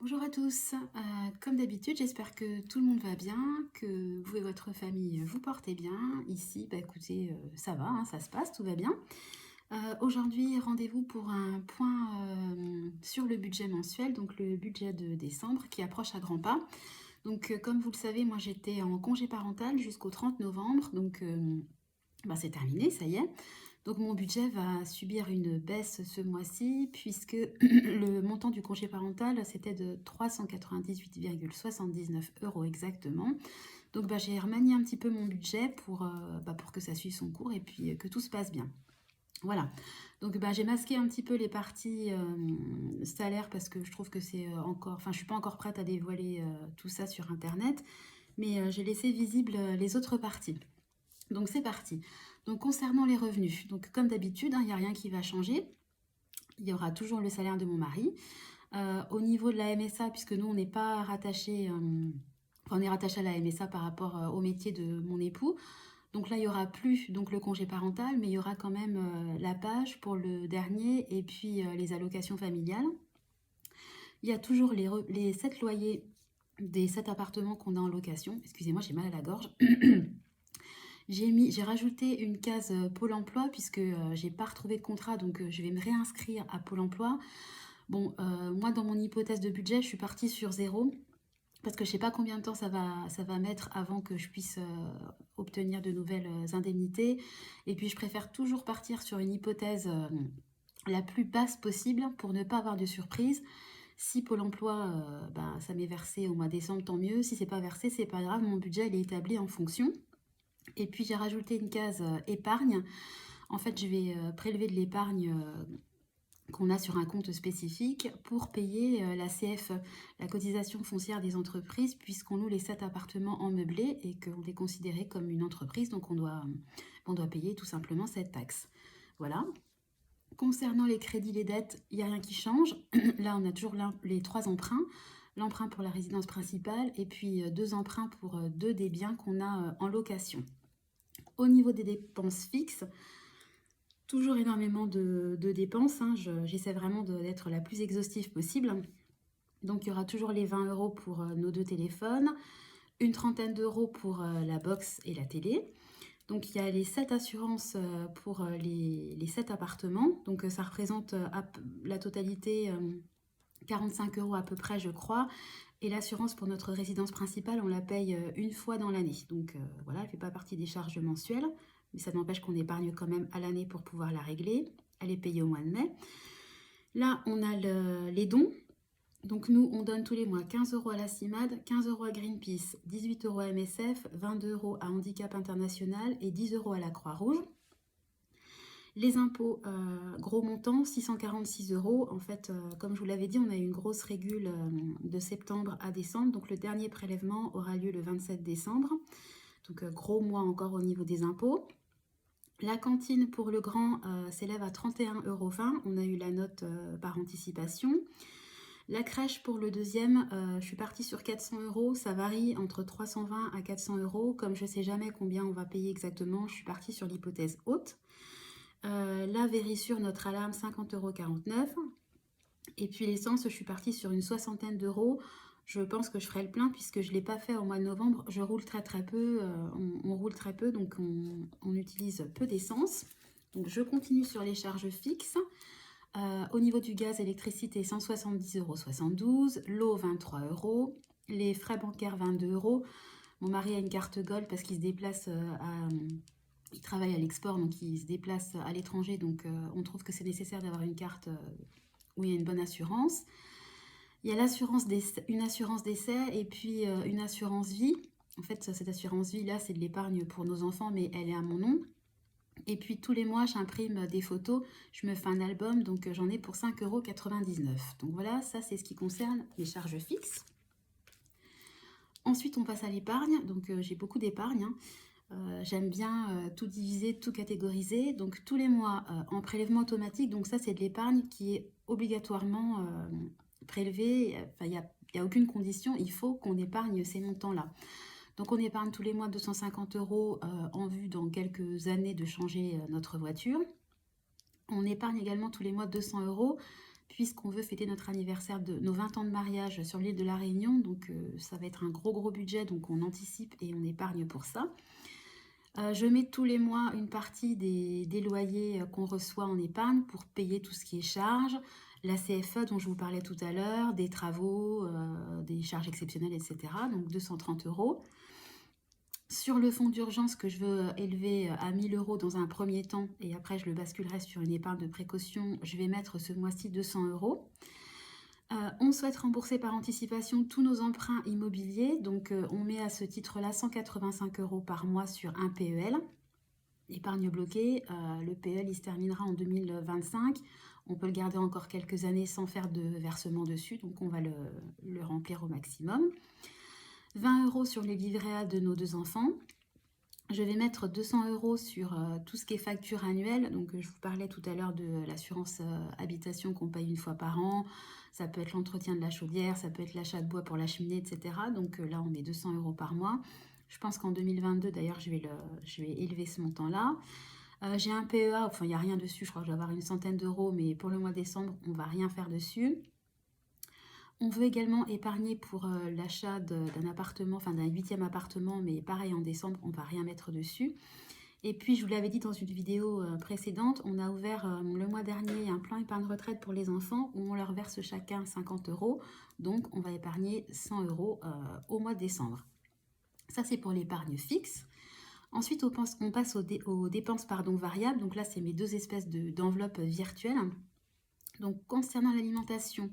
Bonjour à tous, comme d'habitude j'espère que tout le monde va bien, que vous et votre famille vous portez bien. Ici, bah écoutez, ça va, hein, ça se passe, tout va bien. Aujourd'hui, rendez-vous pour un point sur le budget mensuel, donc le budget de décembre qui approche à grands pas. Donc comme vous le savez, moi j'étais en congé parental jusqu'au 30 novembre, donc bah, c'est terminé, ça y est. Donc mon budget va subir une baisse ce mois-ci puisque le montant du congé parental, c'était de 398,79 € exactement. Donc bah, j'ai remanié un petit peu mon budget pour que ça suive son cours et puis que tout se passe bien. Voilà. Donc bah, j'ai masqué un petit peu les parties salaires parce que je trouve que c'est encore... Enfin, je suis pas encore prête à dévoiler tout ça sur Internet, mais j'ai laissé visible les autres parties. Donc c'est parti. Donc concernant les revenus, donc comme d'habitude, hein, il n'y a rien qui va changer. Il y aura toujours le salaire de mon mari. Au niveau de la MSA, puisque nous on n'est pas rattaché, enfin, on est rattaché à la MSA par rapport au métier de mon époux. Donc là il y aura plus donc le congé parental, mais il y aura quand même la page pour le dernier et puis les allocations familiales. Il y a toujours les 7 loyers des 7 appartements qu'on a en location. Excusez-moi, j'ai mal à la gorge. J'ai rajouté une case Pôle emploi puisque j'ai pas retrouvé de contrat, donc je vais me réinscrire à Pôle emploi. Bon, moi dans mon hypothèse de budget, je suis partie sur zéro parce que je sais pas combien de temps ça va mettre avant que je puisse obtenir de nouvelles indemnités. Et puis je préfère toujours partir sur une hypothèse la plus basse possible pour ne pas avoir de surprise. Si Pôle emploi, bah, ça m'est versé au mois de décembre, tant mieux. Si c'est pas versé, c'est pas grave, mon budget il est établi en fonction. Et puis j'ai rajouté une case épargne. En fait, je vais prélever de l'épargne qu'on a sur un compte spécifique pour payer la CFE, la cotisation foncière des entreprises, puisqu'on loue les 7 appartements en meublé et qu'on est considéré comme une entreprise, donc on doit payer tout simplement cette taxe. Voilà. Concernant les crédits, les dettes, il n'y a rien qui change. Là, on a toujours les 3 emprunts. L'emprunt pour la résidence principale et puis 2 emprunts pour 2 des biens qu'on a en location. Au niveau des dépenses fixes, toujours énormément de dépenses, hein. J'essaie vraiment d'être la plus exhaustive possible. Donc il y aura toujours les 20 € pour nos 2 téléphones, une trentaine d'euros pour la box et la télé. Donc il y a les 7 assurances pour les 7 appartements. Donc ça représente la totalité 45 € à peu près, je crois. Et l'assurance pour notre résidence principale, on la paye une fois dans l'année. Donc voilà, elle ne fait pas partie des charges mensuelles, mais ça n'empêche qu'on épargne quand même à l'année pour pouvoir la régler. Elle est payée au mois de mai. Là, on a les dons. Donc nous, on donne tous les mois 15 € à la CIMAD, 15 € à Greenpeace, 18 € à MSF, 22 € à Handicap International et 10 € à la Croix-Rouge. Les impôts, gros montant, 646 €. En fait, comme je vous l'avais dit, on a eu une grosse régule de septembre à décembre. Donc le dernier prélèvement aura lieu le 27 décembre. Donc gros mois encore au niveau des impôts. La cantine pour le grand s'élève à 31,20 €. On a eu la note par anticipation. La crèche pour le deuxième, je suis partie sur 400 €. Ça varie entre 320 à 400 €. Comme je ne sais jamais combien on va payer exactement, je suis partie sur l'hypothèse haute. La Vérissure, notre alarme, 50,49 €. Et puis l'essence, je suis partie sur une soixantaine d'euros. Je pense que je ferai le plein puisque je ne l'ai pas fait au mois de novembre. Je roule très très peu, on roule très peu, donc on utilise peu d'essence. Donc je continue sur les charges fixes. Au niveau du gaz, électricité, 170,72 €, l'eau, 23 €, les frais bancaires, 22 €. Mon mari a une carte Gold parce qu'il se déplace il travaille à l'export, donc il se déplace à l'étranger, donc on trouve que c'est nécessaire d'avoir une carte où il y a une bonne assurance. Il y a une assurance décès et puis une assurance vie. En fait, cette assurance vie-là, c'est de l'épargne pour nos enfants, mais elle est à mon nom. Et puis tous les mois, j'imprime des photos, je me fais un album, donc j'en ai pour 5,99 €. Donc voilà, ça c'est ce qui concerne les charges fixes. Ensuite, on passe à l'épargne. Donc j'ai beaucoup d'épargne, hein. J'aime bien tout diviser, tout catégoriser. Donc tous les mois en prélèvement automatique, donc ça c'est de l'épargne qui est obligatoirement prélevée. Enfin, il y a aucune condition, il faut qu'on épargne ces montants-là. Donc on épargne tous les mois 250 € en vue dans quelques années de changer notre voiture. On épargne également tous les mois 200 € puisqu'on veut fêter notre anniversaire de nos 20 ans de mariage sur l'île de la Réunion. Donc ça va être un gros budget, donc on anticipe et on épargne pour ça. Je mets tous les mois une partie des loyers qu'on reçoit en épargne pour payer tout ce qui est charges, la CFE dont je vous parlais tout à l'heure, des travaux, des charges exceptionnelles, etc. Donc 230 €. Sur le fonds d'urgence que je veux élever à 1000 € dans un premier temps, et après je le basculerai sur une épargne de précaution, je vais mettre ce mois-ci 200 €. On souhaite rembourser par anticipation tous nos emprunts immobiliers, donc on met à ce titre-là 185 € par mois sur un PEL, épargne bloquée. Le PEL il se terminera en 2025, on peut le garder encore quelques années sans faire de versement dessus, donc on va le remplir au maximum. 20 € sur les livrets A de nos 2 enfants. Je vais mettre 200 € sur tout ce qui est facture annuelle. Donc je vous parlais tout à l'heure de l'assurance habitation qu'on paye une fois par an. Ça peut être l'entretien de la chaudière, ça peut être l'achat de bois pour la cheminée, etc. Donc là, on met 200 € par mois. Je pense qu'en 2022, d'ailleurs, je vais élever ce montant-là. J'ai un PEA, enfin, il n'y a rien dessus. Je crois que je vais avoir une centaine d'euros, mais pour le mois de décembre, on ne va rien faire dessus. On veut également épargner pour l'achat d'un appartement, enfin d'un 8e appartement, mais pareil en décembre, on ne va rien mettre dessus. Et puis, je vous l'avais dit dans une vidéo précédente, on a ouvert le mois dernier un plan épargne retraite pour les enfants où on leur verse chacun 50 €. Donc, on va épargner 100 € au mois de décembre. Ça, c'est pour l'épargne fixe. Ensuite, on passe aux dépenses variables. Donc là, c'est mes deux espèces d'enveloppes virtuelles. Donc, concernant l'alimentation,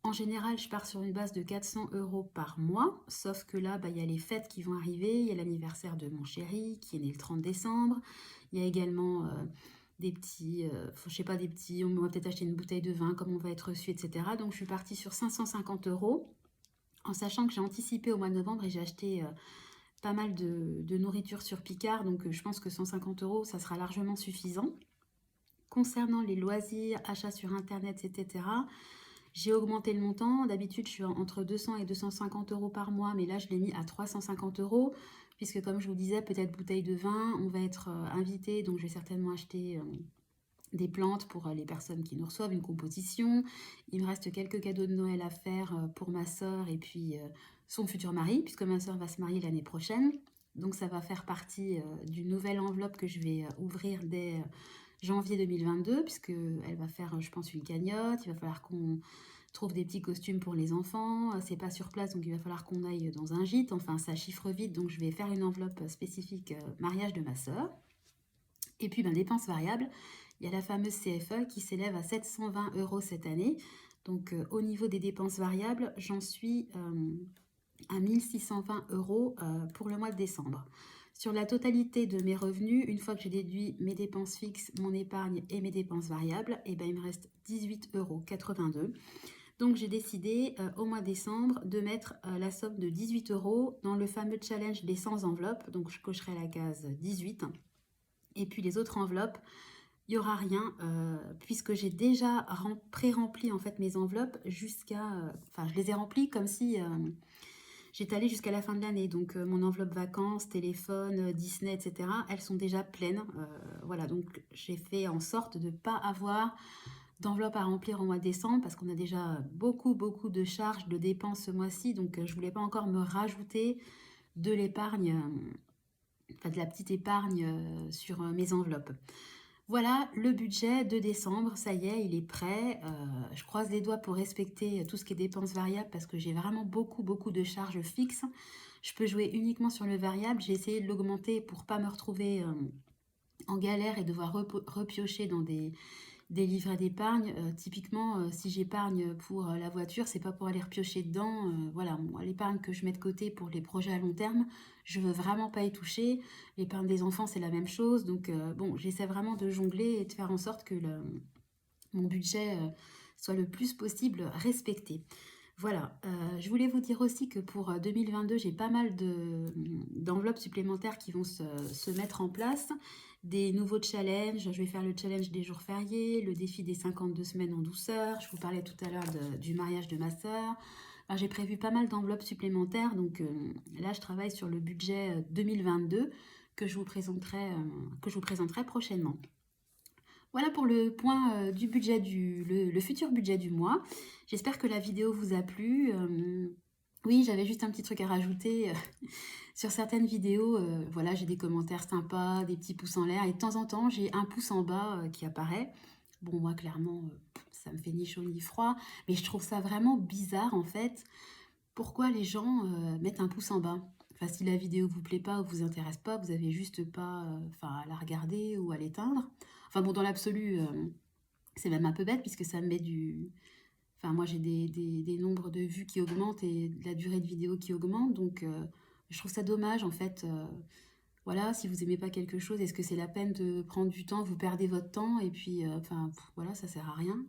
en général, je pars sur une base de 400 € par mois, sauf que là, il y a les fêtes qui vont arriver, il y a l'anniversaire de mon chéri qui est né le 30 décembre, il y a également des petits, je sais pas, on va peut-être acheter une bouteille de vin comme on va être reçu, etc. Donc je suis partie sur 550 €, en sachant que j'ai anticipé au mois de novembre et j'ai acheté pas mal de nourriture sur Picard, donc je pense que 150 €, ça sera largement suffisant. Concernant les loisirs, achats sur Internet, etc., j'ai augmenté le montant. D'habitude, je suis entre 200 et 250 € par mois, mais là, je l'ai mis à 350 €, puisque comme je vous disais, peut-être bouteille de vin, on va être invité, donc je vais certainement acheter des plantes pour les personnes qui nous reçoivent, une composition. Il me reste quelques cadeaux de Noël à faire pour ma sœur et puis son futur mari, puisque ma sœur va se marier l'année prochaine. Donc ça va faire partie d'une nouvelle enveloppe que je vais ouvrir dès janvier 2022, puisqu'elle va faire, je pense, une cagnotte. Il va falloir qu'on trouve des petits costumes pour les enfants. C'est pas sur place, donc il va falloir qu'on aille dans un gîte. Enfin, ça chiffre vite, donc je vais faire une enveloppe spécifique mariage de ma sœur. Et puis, dépenses variables, il y a la fameuse CFE qui s'élève à 720 € cette année. Donc, au niveau des dépenses variables, j'en suis à 1620 € pour le mois de décembre. Sur la totalité de mes revenus, une fois que j'ai déduit mes dépenses fixes, mon épargne et mes dépenses variables, il me reste 18,82 €. Donc j'ai décidé au mois de décembre de mettre la somme de 18 € dans le fameux challenge des 100 enveloppes. Donc je cocherai la case 18. Et puis les autres enveloppes, il n'y aura rien puisque j'ai déjà pré-rempli en fait mes enveloppes jusqu'à... je les ai remplies comme si... j'étais allée jusqu'à la fin de l'année, donc mon enveloppe vacances, téléphone, Disney, etc., elles sont déjà pleines. Voilà, donc j'ai fait en sorte de ne pas avoir d'enveloppe à remplir au mois de décembre parce qu'on a déjà beaucoup de charges, de dépenses ce mois-ci, donc je ne voulais pas encore me rajouter de l'épargne, de la petite épargne sur mes enveloppes. Voilà le budget de décembre, ça y est, il est prêt. Je croise les doigts pour respecter tout ce qui est dépenses variables parce que j'ai vraiment beaucoup de charges fixes. Je peux jouer uniquement sur le variable. J'ai essayé de l'augmenter pour pas me retrouver en galère et devoir repiocher dans des livrets d'épargne. Typiquement, si j'épargne pour la voiture, c'est pas pour aller repiocher dedans. Voilà, moi, l'épargne que je mets de côté pour les projets à long terme, je veux vraiment pas y toucher. L'épargne des enfants, c'est la même chose. Donc, j'essaie vraiment de jongler et de faire en sorte que mon budget soit le plus possible respecté. Voilà, je voulais vous dire aussi que pour 2022, j'ai pas mal d'enveloppes supplémentaires qui vont se mettre en place. Des nouveaux challenges, je vais faire le challenge des jours fériés, le défi des 52 semaines en douceur. Je vous parlais tout à l'heure du mariage de ma sœur. J'ai prévu pas mal d'enveloppes supplémentaires, donc là je travaille sur le budget 2022 que je vous présenterai prochainement. Voilà pour le point du budget le futur budget du mois. J'espère que la vidéo vous a plu. Oui, j'avais juste un petit truc à rajouter. Sur certaines vidéos, voilà, j'ai des commentaires sympas, des petits pouces en l'air, et de temps en temps, j'ai un pouce en bas qui apparaît. Bon, moi, clairement, ça me fait ni chaud ni froid, mais je trouve ça vraiment bizarre, en fait. Pourquoi les gens mettent un pouce en bas? Enfin, si la vidéo vous plaît pas ou vous intéresse pas, vous avez juste pas enfin, à la regarder ou à l'éteindre. Enfin bon, dans l'absolu, c'est même un peu bête puisque ça me met du... Enfin, moi, j'ai des nombres de vues qui augmentent et de la durée de vidéo qui augmente. Donc, je trouve ça dommage, en fait. Voilà, si vous aimez pas quelque chose, est-ce que c'est la peine de prendre du temps? Vous perdez votre temps et puis, enfin, voilà, ça sert à rien.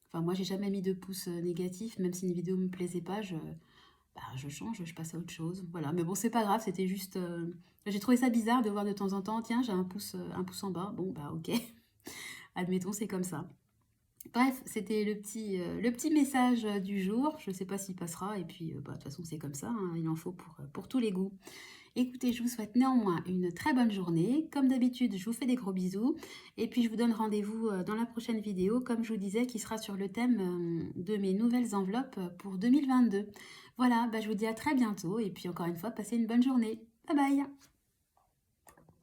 Enfin, moi, j'ai jamais mis de pouce négatif. Même si une vidéo me plaisait pas, bah, je change, je passe à autre chose. Voilà, mais bon, c'est pas grave, c'était juste... j'ai trouvé ça bizarre de voir de temps en temps, tiens, j'ai un pouce en bas. Bon, bah, ok. Admettons, c'est comme ça. Bref, c'était le petit message du jour. Je ne sais pas s'il passera. Et puis, bah, de toute façon, c'est comme ça, hein, il en faut pour tous les goûts. Écoutez, je vous souhaite néanmoins une très bonne journée. Comme d'habitude, je vous fais des gros bisous. Et puis, je vous donne rendez-vous dans la prochaine vidéo, comme je vous disais, qui sera sur le thème de mes nouvelles enveloppes pour 2022. Voilà, bah, je vous dis à très bientôt. Et puis, encore une fois, passez une bonne journée. Bye bye!